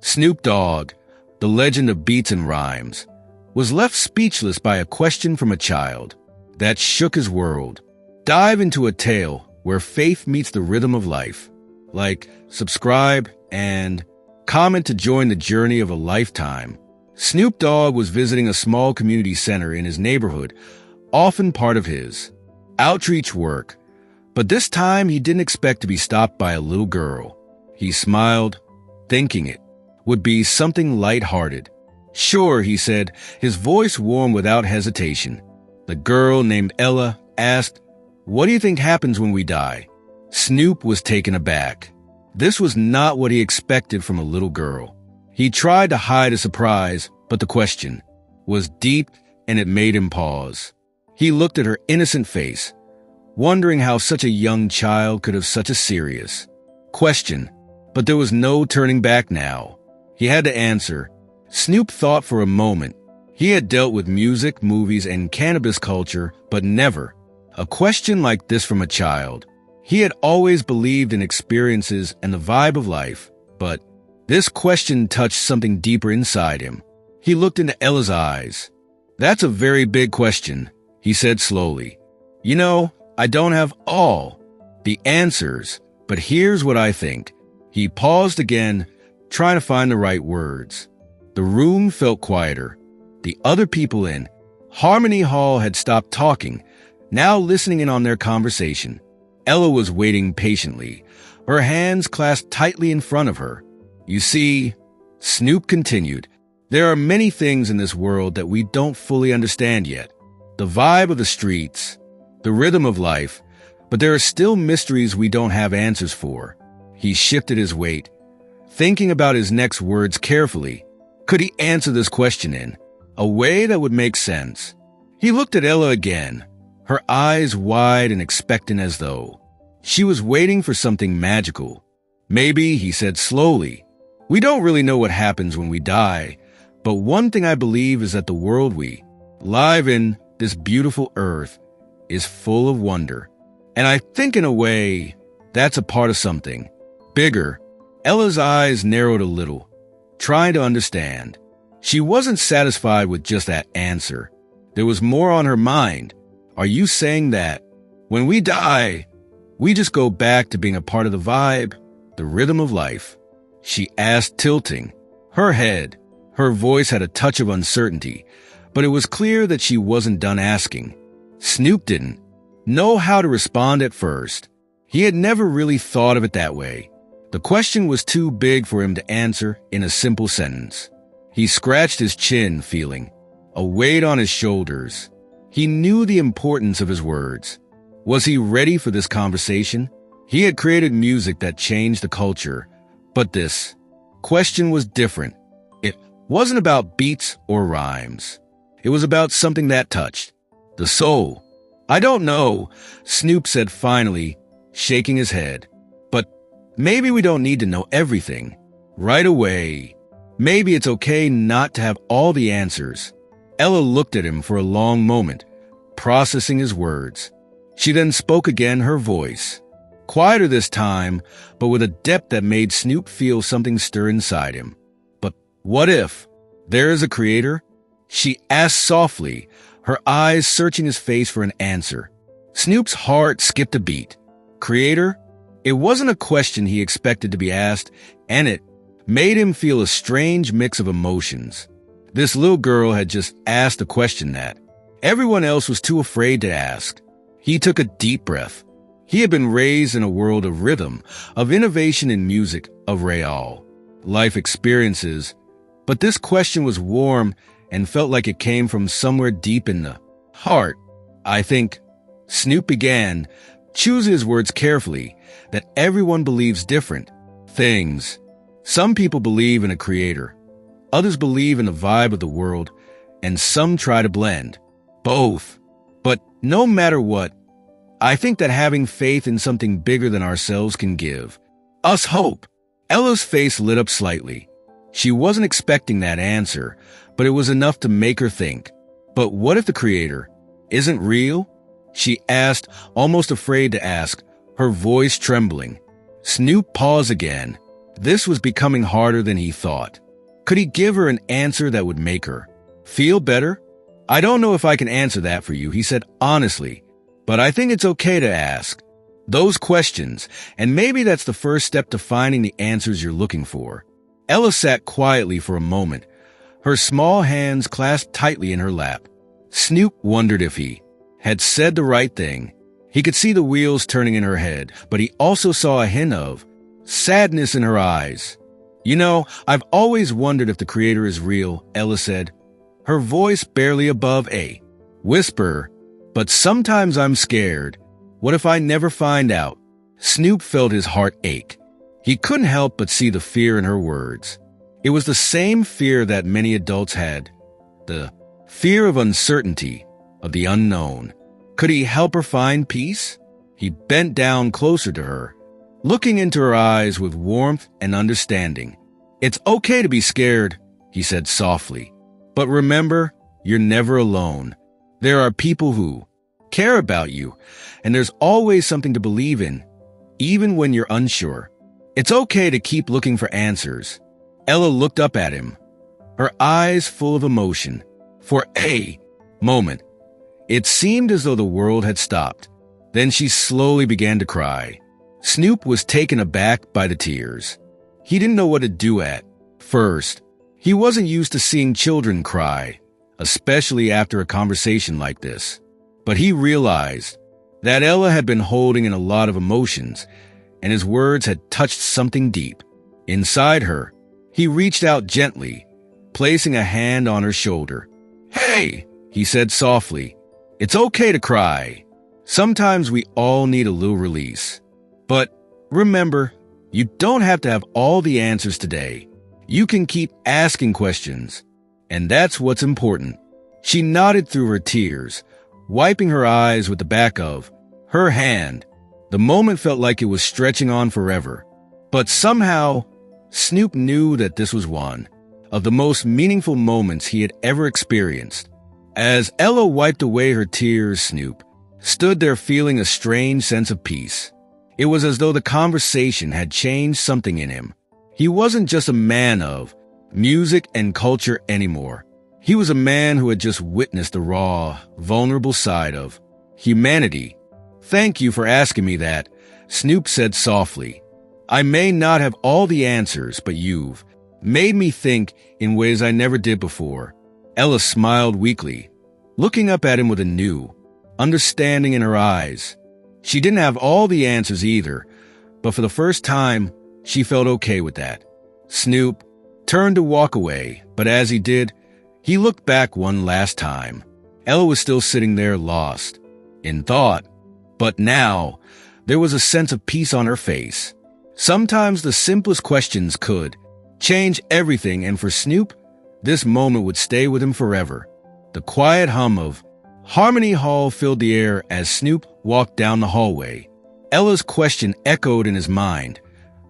Snoop Dogg, the legend of beats and rhymes, was left speechless by a question from a child that shook his world. Dive into a tale where faith meets the rhythm of life. Like, subscribe, and comment to join the journey of a lifetime. Snoop Dogg was visiting a small community center in his neighborhood, often part of his outreach work. But this time he didn't expect to be stopped by a little girl. He smiled, thinking it would be something lighthearted. "Sure," he said, his voice warm without hesitation. The girl named Ella asked, "What do you think happens when we die?" Snoop was taken aback. This was not what he expected from a little girl. He tried to hide a surprise, but the question was deep and it made him pause. He looked at her innocent face, wondering how such a young child could have such a serious question. But there was no turning back now. He had to answer. Snoop thought for a moment. He had dealt with music, movies, and cannabis culture, but never a question like this from a child. He had always believed in experiences and the vibe of life, but this question touched something deeper inside him. He looked into Ella's eyes. "That's a very big question," he said slowly. "You know, I don't have all the answers, but here's what I think." He paused again, trying to find the right words. The room felt quieter. The other people in Harmony Hall had stopped talking, now listening in on their conversation. Ella was waiting patiently, her hands clasped tightly in front of her. "You see," Snoop continued, "there are many things in this world that we don't fully understand yet. The vibe of the streets, the rhythm of life, but there are still mysteries we don't have answers for." He shifted his weight, thinking about his next words carefully. Could he answer this question in a way that would make sense? He looked at Ella again, her eyes wide and expectant as though she was waiting for something magical. "Maybe," he said slowly, "we don't really know what happens when we die, but one thing I believe is that the world we live in, this beautiful earth, is full of wonder. And I think in a way, that's a part of something bigger." Ella's eyes narrowed a little, trying to understand. She wasn't satisfied with just that answer. There was more on her mind. "Are you saying that when we die, we just go back to being a part of the vibe, the rhythm of life?" she asked, tilting her head. Her voice had a touch of uncertainty, but it was clear that she wasn't done asking. Snoop didn't know how to respond at first. He had never really thought of it that way. The question was too big for him to answer in a simple sentence. He scratched his chin, feeling a weight on his shoulders. He knew the importance of his words. Was he ready for this conversation? He had created music that changed the culture, but this question was different. It wasn't about beats or rhymes. It was about something that touched the soul. "I don't know," Snoop said finally, shaking his head. "But maybe we don't need to know everything right away. Maybe it's okay not to have all the answers." Ella looked at him for a long moment, processing his words. She then spoke again, her voice quieter this time, but with a depth that made Snoop feel something stir inside him. "But what if there is a creator?" she asked softly, her eyes searching his face for an answer. Snoop's heart skipped a beat. Creator? It wasn't a question he expected to be asked, and it made him feel a strange mix of emotions. This little girl had just asked a question that everyone else was too afraid to ask. He took a deep breath. He had been raised in a world of rhythm, of innovation in music, of real life experiences, but this question was warm and felt like it came from somewhere deep in the heart. "I think," Snoop began, choosing his words carefully, "that everyone believes different things. Some people believe in a creator, others believe in the vibe of the world, and some try to blend both. But no matter what, I think that having faith in something bigger than ourselves can give us hope." Ella's face lit up slightly. She wasn't expecting that answer, but it was enough to make her think. "But what if the creator isn't real?" she asked, almost afraid to ask, her voice trembling. Snoop paused again, This was becoming harder than he thought. Could he give her an answer that would make her feel better? I don't know if I can answer that for you, he said honestly, but I think it's okay to ask those questions, and maybe that's the first step to finding the answers you're looking for. Ella sat quietly for a moment, her small hands clasped tightly in her lap. Snoop wondered if he had said the right thing. He could see the wheels turning in her head, but he also saw a hint of sadness in her eyes. You know, I've always wondered if the Creator is real, Ella said, her voice barely above a whisper, but sometimes I'm scared. What if I never find out? Snoop felt his heart ache. He couldn't help but see the fear in her words. It was the same fear that many adults had, the fear of uncertainty, of the unknown. Could he help her find peace? He bent down closer to her, looking into her eyes with warmth and understanding. It's okay to be scared, he said softly. But remember, you're never alone. There are people who care about you, and there's always something to believe in, even when you're unsure. It's okay to keep looking for answers. Ella looked up at him, her eyes full of emotion. For a moment, it seemed as though the world had stopped. Then she slowly began to cry. Snoop was taken aback by the tears. He didn't know what to do at first. He wasn't used to seeing children cry, especially after a conversation like this. But he realized that Ella had been holding in a lot of emotions, and his words had touched something deep. Inside her, he reached out gently, placing a hand on her shoulder. "Hey," he said softly, "it's okay to cry. Sometimes we all need a little release. But remember, you don't have to have all the answers today. You can keep asking questions, and that's what's important." She nodded through her tears, wiping her eyes with the back of her hand. The moment felt like it was stretching on forever. But somehow, Snoop knew that this was one of the most meaningful moments he had ever experienced. As Ella wiped away her tears, Snoop stood there feeling a strange sense of peace. It was as though the conversation had changed something in him. He wasn't just a man of music and culture anymore. He was a man who had just witnessed the raw, vulnerable side of humanity. "Thank you for asking me that," Snoop said softly. "I may not have all the answers, but you've made me think in ways I never did before." Ella smiled weakly, looking up at him with a new understanding in her eyes. She didn't have all the answers either, but for the first time, she felt okay with that. Snoop turned to walk away, but as he did, he looked back one last time. Ella was still sitting there lost in thought, but now there was a sense of peace on her face. Sometimes the simplest questions could change everything, and for Snoop, this moment would stay with him forever. The quiet hum of Harmony Hall filled the air as Snoop walked down the hallway. Ella's question echoed in his mind,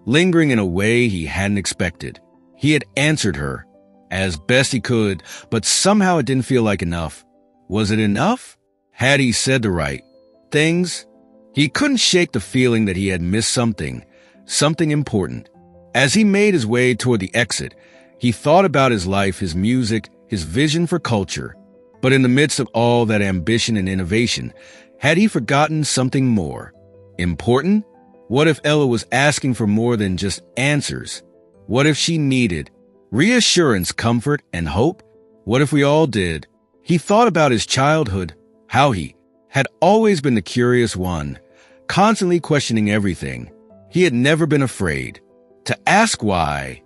lingering in a way he hadn't expected. He had answered her as best he could, but somehow it didn't feel like enough. Was it enough? Had he said the right things? He couldn't shake the feeling that he had missed something important. As he made his way toward the exit, he thought about his life, his music, his vision for culture. But in the midst of all that ambition and innovation, had he forgotten something more important? What if Ella was asking for more than just answers? What if she needed reassurance, comfort, and hope? What if we all did? He thought about his childhood, how he had always been the curious one, constantly questioning everything. He had never been afraid to ask why,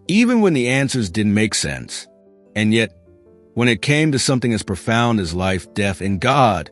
even when the answers didn't make sense. And yet, when it came to something as profound as life, death, and God,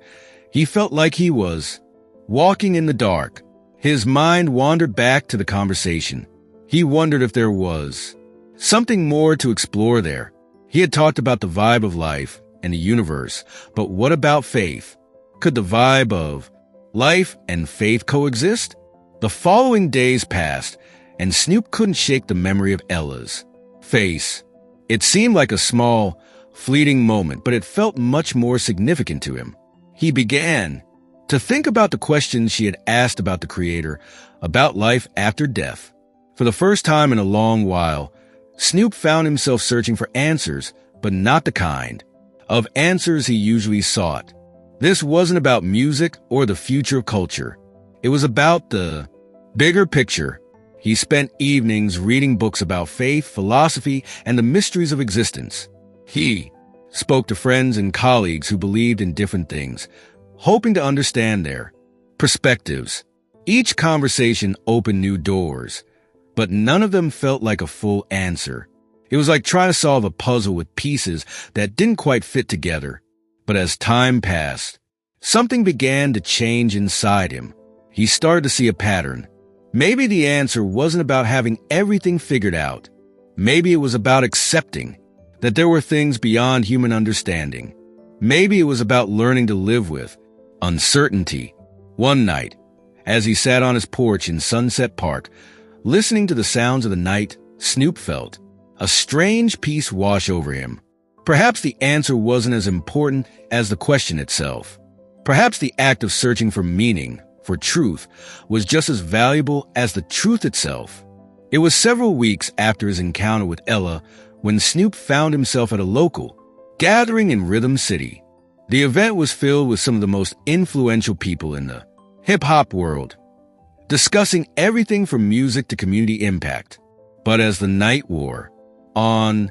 he felt like he was walking in the dark. His mind wandered back to the conversation. He wondered if there was something more to explore there. He had talked about the vibe of life and the universe, but what about faith? Could the vibe of life and faith coexist? The following days passed, and Snoop couldn't shake the memory of Ella's face. It seemed like a small, fleeting moment, but it felt much more significant to him. He began to think about the questions she had asked about the Creator, about life after death. For the first time in a long while, Snoop found himself searching for answers, but not the kind of answers he usually sought. This wasn't about music or the future of culture. It was about the bigger picture. He spent evenings reading books about faith, philosophy, and the mysteries of existence. He spoke to friends and colleagues who believed in different things, hoping to understand their perspectives. Each conversation opened new doors, but none of them felt like a full answer. It was like trying to solve a puzzle with pieces that didn't quite fit together. But as time passed, something began to change inside him. He started to see a pattern. Maybe the answer wasn't about having everything figured out. Maybe it was about accepting that there were things beyond human understanding. Maybe it was about learning to live with uncertainty. One night, as he sat on his porch in Sunset Park, listening to the sounds of the night, Snoop felt a strange peace wash over him. Perhaps the answer wasn't as important as the question itself. Perhaps the act of searching for meaning, for truth, was just as valuable as the truth itself. It was several weeks after his encounter with Ella when Snoop found himself at a local gathering in Rhythm City. The event was filled with some of the most influential people in the hip-hop world, discussing everything from music to community impact. But as the night wore on,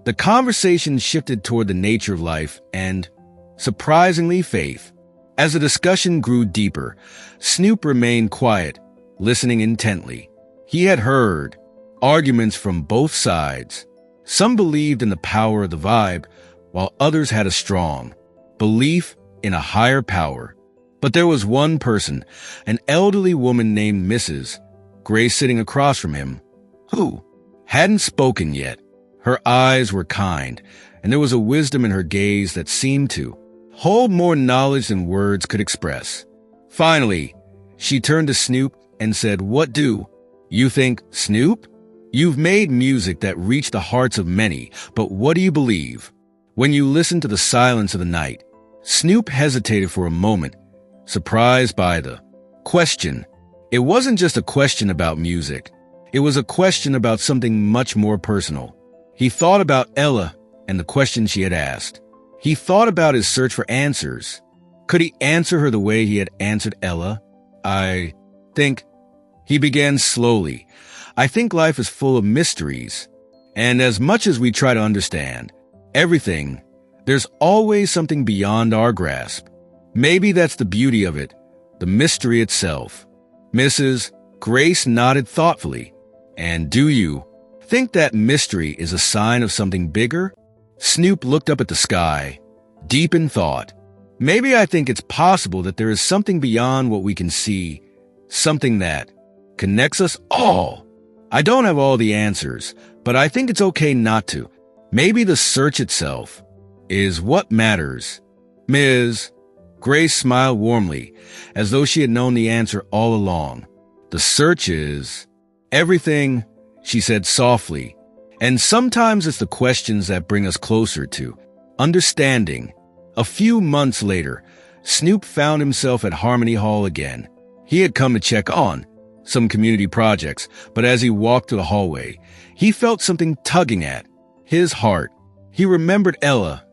the conversation shifted toward the nature of life and, surprisingly, faith. As the discussion grew deeper, Snoop remained quiet, listening intently. He had heard arguments from both sides. Some believed in the power of the vibe, while others had a strong belief in a higher power. But there was one person, an elderly woman named Mrs. Gray, sitting across from him, who hadn't spoken yet. Her eyes were kind, and there was a wisdom in her gaze that seemed to hold more knowledge than words could express. Finally, she turned to Snoop and said, "What do you think, Snoop? You've made music that reached the hearts of many, but what do you believe?" When you listened to the silence of the night, Snoop hesitated for a moment, surprised by the question. It wasn't just a question about music. It was a question about something much more personal. He thought about Ella and the question she had asked. He thought about his search for answers. Could he answer her the way he had answered Ella? I think, he began slowly, I think life is full of mysteries. And as much as we try to understand everything, there's always something beyond our grasp. Maybe that's the beauty of it, the mystery itself. Mrs. Grace nodded thoughtfully. And do you think that mystery is a sign of something bigger? Snoop looked up at the sky, deep in thought. Maybe I think it's possible that there is something beyond what we can see, something that connects us all. I don't have all the answers, but I think it's okay not to. Maybe the search itself is what matters. Ms. Grace smiled warmly, as though she had known the answer all along. The search is everything, she said softly. And sometimes it's the questions that bring us closer to understanding. A few months later, Snoop found himself at Harmony Hall again. He had come to check on some community projects, but as he walked through the hallway, he felt something tugging at his heart. He remembered Ella,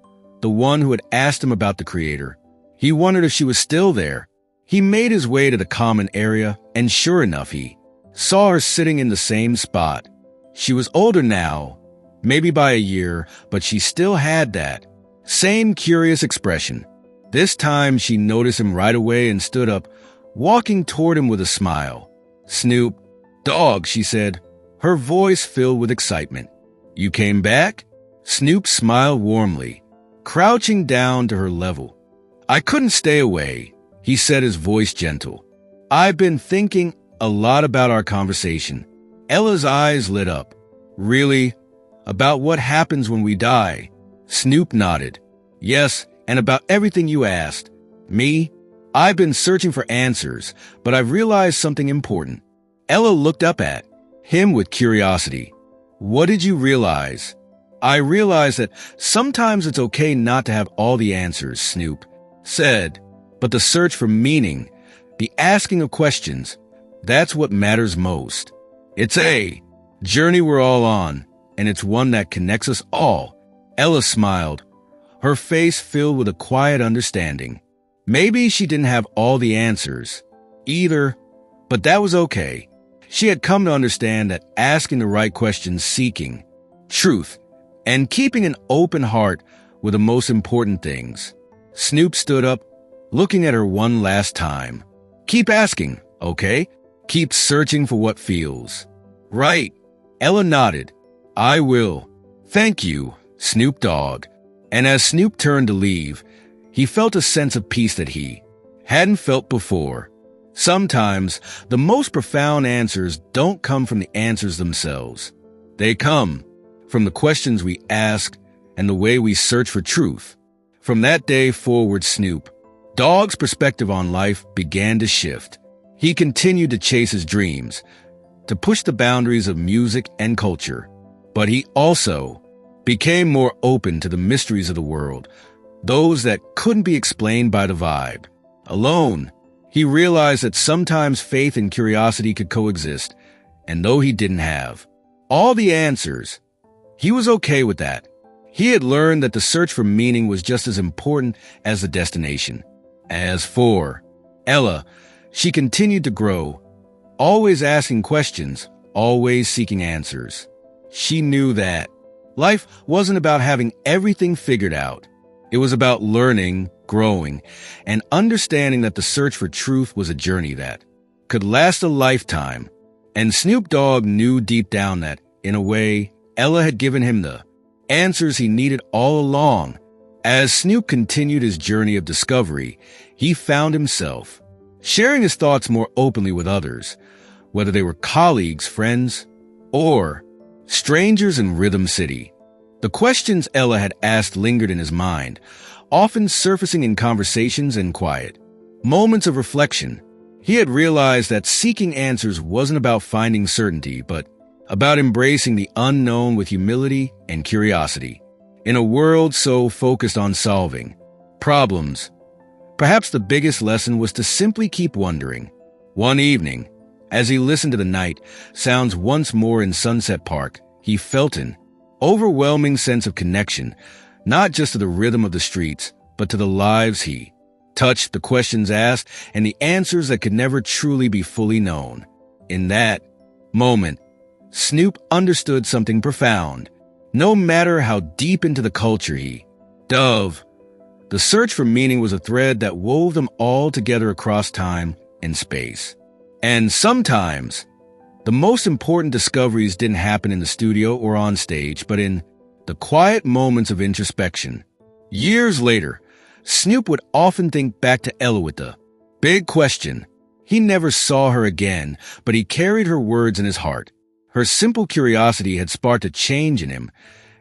the one who had asked him about the creator. He wondered if she was still there. He made his way to the common area, and sure enough, he saw her sitting in the same spot. She was older now, maybe by a year, but she still had that same curious expression. This time she noticed him right away and stood up, walking toward him with a smile. "Snoop Dogg," she said, her voice filled with excitement. "You came back?" Snoop smiled warmly, crouching down to her level. "I couldn't stay away," he said, his voice gentle. "I've been thinking a lot about our conversation." Ella's eyes lit up. "Really? About what happens when we die?" Snoop nodded. "Yes, and about everything you asked." "Me? I've been searching for answers, but I've realized something important." Ella looked up at him with curiosity. "What did you realize?" "I realized that sometimes it's okay not to have all the answers," Snoop said. "But the search for meaning, the asking of questions, that's what matters most." It's a journey we're all on, and it's one that connects us all. Ella smiled, her face filled with a quiet understanding. Maybe she didn't have all the answers either, but that was okay. She had come to understand that asking the right questions, seeking truth, and keeping an open heart were the most important things. Snoop stood up, looking at her one last time. Keep asking, okay? Keep searching for what feels right. Ella nodded. I will. Thank you, Snoop Dogg. And as Snoop turned to leave, he felt a sense of peace that he hadn't felt before. Sometimes, the most profound answers don't come from the answers themselves. They come from the questions we ask and the way we search for truth. From that day forward, Snoop Dogg's perspective on life began to shift. He continued to chase his dreams, to push the boundaries of music and culture. But he also became more open to the mysteries of the world, those that couldn't be explained by the vibe alone. He realized that sometimes faith and curiosity could coexist, and though he didn't have all the answers, he was okay with that. He had learned that the search for meaning was just as important as the destination. As for Ella, she continued to grow, always asking questions, always seeking answers. She knew that life wasn't about having everything figured out. It was about learning, growing, and understanding that the search for truth was a journey that could last a lifetime. And Snoop Dogg knew deep down that, in a way, Ella had given him the answers he needed all along. As Snoop continued his journey of discovery, he found himself sharing his thoughts more openly with others, whether they were colleagues, friends, or strangers in Rhythm City. The questions Ella had asked lingered in his mind, often surfacing in conversations and quiet moments of reflection. He had realized that seeking answers wasn't about finding certainty, but about embracing the unknown with humility and curiosity. In a world so focused on solving problems, perhaps the biggest lesson was to simply keep wondering. One evening, as he listened to the night sounds once more in Sunset Park, he felt an overwhelming sense of connection, not just to the rhythm of the streets, but to the lives he touched, the questions asked, and the answers that could never truly be fully known. In that moment, Snoop understood something profound. No matter how deep into the culture he dove, the search for meaning was a thread that wove them all together across time and space. And sometimes, the most important discoveries didn't happen in the studio or on stage, but in the quiet moments of introspection. Years later, Snoop would often think back to Ella with the big question. He never saw her again, but he carried her words in his heart. Her simple curiosity had sparked a change in him,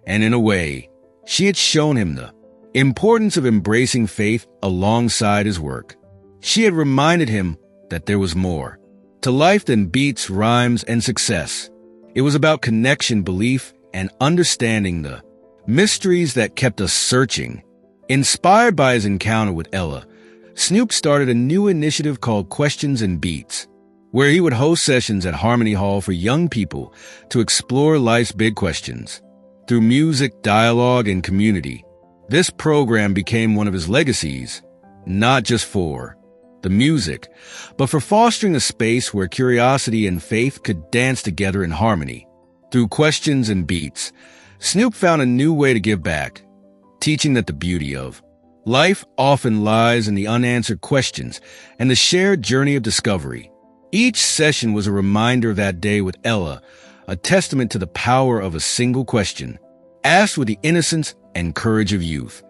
and in a way, she had shown him the importance of embracing faith alongside his work. She had reminded him that there was more to life than beats, rhymes, and success. It was about connection, belief, and understanding the mysteries that kept us searching. Inspired by his encounter with Ella, Snoop started a new initiative called Questions and Beats, where he would host sessions at Harmony Hall for young people to explore life's big questions. Through music, dialogue, and community, this program became one of his legacies, not just for the music, but for fostering a space where curiosity and faith could dance together in harmony. Through Questions and Beats, Snoop found a new way to give back, teaching that the beauty of life often lies in the unanswered questions and the shared journey of discovery. Each session was a reminder of that day with Ella, a testament to the power of a single question, asked with the innocence and courage of youth.